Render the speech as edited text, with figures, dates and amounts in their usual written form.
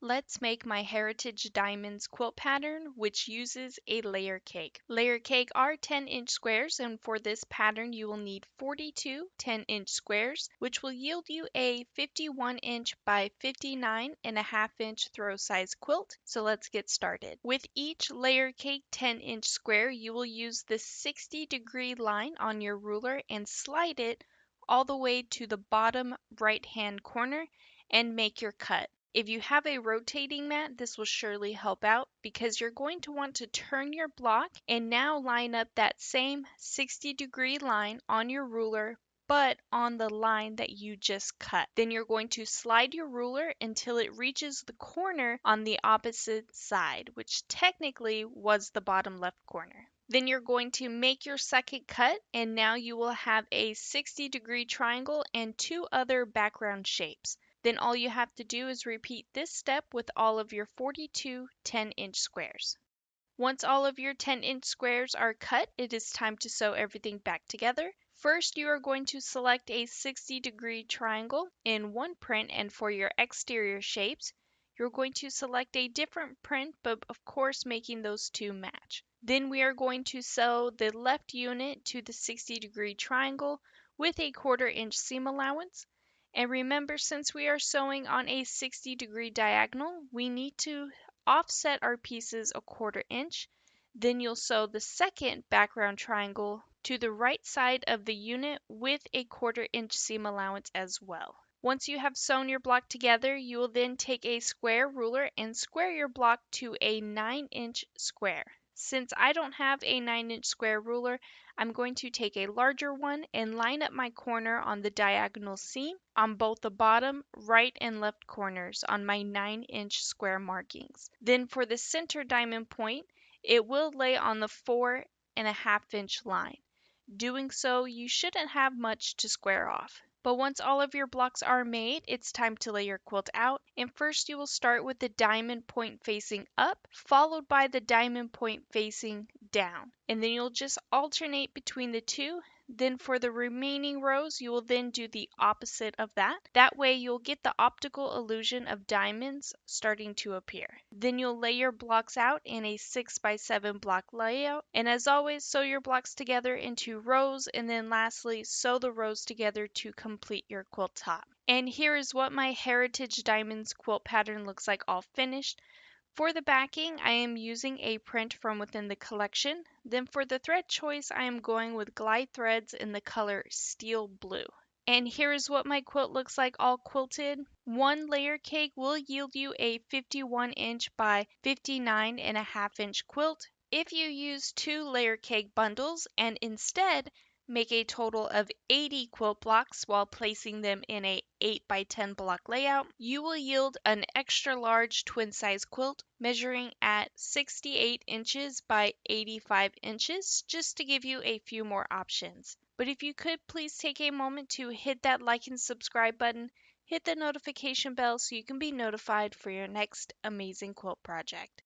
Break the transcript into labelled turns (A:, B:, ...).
A: Let's make my Heritage Diamonds quilt pattern, which uses a layer cake. Layer cake are 10-inch squares, and for this pattern you will need 42 10-inch squares, which will yield you a 51-inch by 59.5-inch throw size quilt. So let's get started. With each layer cake 10-inch square, you will use the 60-degree line on your ruler and slide it all the way to the bottom right-hand corner and make your cut. If you have a rotating mat, this will surely help out because you're going to want to turn your block and now line up that same 60-degree line on your ruler, but on the line that you just cut. Then you're going to slide your ruler until it reaches the corner on the opposite side, which technically was the bottom left corner. Then you're going to make your second cut, and now you will have a 60-degree triangle and two other background shapes. Then all you have to do is repeat this step with all of your 42 10-inch squares. Once all of your 10-inch squares are cut, it is time to sew everything back together. First, you are going to select a 60-degree triangle in one print, and for your exterior shapes, you're going to select a different print, but of course making those two match. Then we are going to sew the left unit to the 60-degree triangle with a 1/4-inch seam allowance. And remember, since we are sewing on a 60-degree diagonal, we need to offset our pieces a 1/4 inch. Then you'll sew the second background triangle to the right side of the unit with a 1/4 inch seam allowance as well. Once you have sewn your block together, you will then take a square ruler and square your block to a 9-inch square. Since I don't have a 9-inch square ruler, I'm going to take a larger one and line up my corner on the diagonal seam on both the bottom, right, and left corners on my 9-inch square markings. Then for the center diamond point, it will lay on the 4.5-inch line. Doing so, you shouldn't have much to square off. But once all of your blocks are made, it's time to lay your quilt out. And first you will start with the diamond point facing up, followed by the diamond point facing down. And then you'll just alternate between the two. Then for the remaining rows, you will then do the opposite of that. That way you'll get the optical illusion of diamonds starting to appear. Then you'll lay your blocks out in a 6x7 block layout. And as always, sew your blocks together into rows, and then lastly, sew the rows together to complete your quilt top. And here is what my Heritage Diamonds quilt pattern looks like all finished. For the backing, I am using a print from within the collection. Then for the thread choice, I am going with glide threads in the color Steel Blue. And here is what my quilt looks like all quilted. One layer cake will yield you a 51-inch by 59.5-inch quilt. If you use two layer cake bundles and instead make a total of 80 quilt blocks while placing them in a 8x10 block layout, you will yield an extra large twin size quilt measuring at 68 inches by 85 inches, just to give you a few more options. But if you could please take a moment to hit that like and subscribe button, hit the notification bell so you can be notified for your next amazing quilt project.